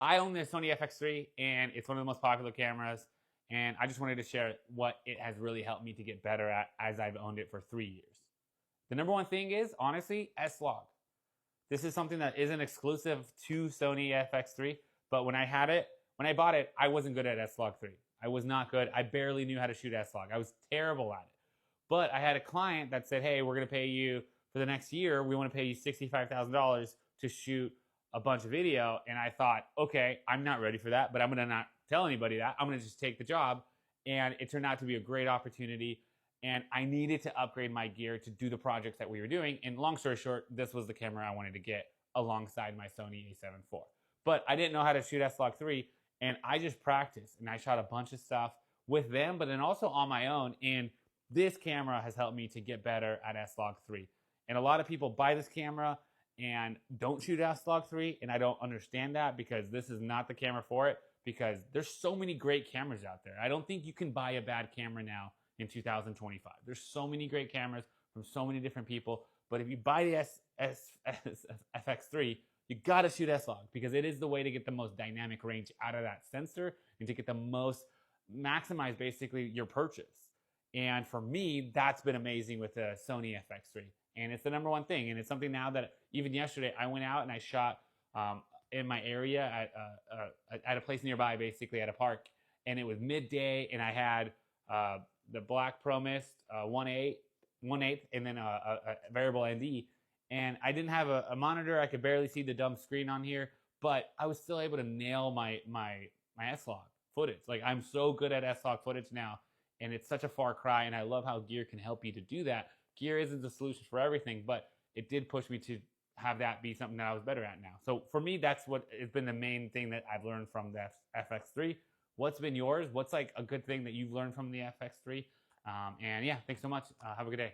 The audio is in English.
I own the Sony FX3, and it's one of the most popular cameras. And I just wanted to share what it has really helped me to get better at as I've owned it for 3 years. The number one thing is, honestly, S-Log. This is something that isn't exclusive to Sony FX3, but when I bought it, I wasn't good at S-Log 3. I was not good. I barely knew how to shoot S-Log. I was terrible at it. But I had a client that said, hey, we're going to pay you for the next year. We want to pay you $65,000 to shoot a bunch of video. And I thought, okay, I'm not ready for that, but I'm going to not tell anybody that. I'm going to just take the job. And it turned out to be a great opportunity. And I needed to upgrade my gear to do the projects that we were doing. And long story short, this was the camera I wanted to get alongside my Sony A7 IV. But I didn't know how to shoot S-Log 3, and I just practiced. And I shot a bunch of stuff with them, but then also on my own. And this camera has helped me to get better at S-Log 3. And a lot of people buy this camera and don't shoot S-Log 3, and I don't understand that because this is not the camera for it, because there's so many great cameras out there. I don't think you can buy a bad camera now in 2025. There's so many great cameras from so many different people, but if you buy the FX3, you gotta shoot S-Log because it is the way to get the most dynamic range out of that sensor and to get the most, maximize basically your purchase. And for me, that's been amazing with the Sony FX3. And it's the number one thing. And it's something now that even yesterday I went out and I shot in my area at a place nearby, basically at a park. And it was midday, and I had the black Pro Mist 1/8, and then a variable ND. And I didn't have a monitor. I could barely see the dumb screen on here, but I was still able to nail my S-Log footage. Like, I'm so good at S-Log footage now, and it's such a far cry, and I love how gear can help you to do that. Gear isn't the solution for everything, but it did push me to have that be something that I was better at now. So for me, that's what has been the main thing that I've learned from the FX3. What's been yours? What's like a good thing that you've learned from the FX3? And yeah, thanks so much. Have a good day.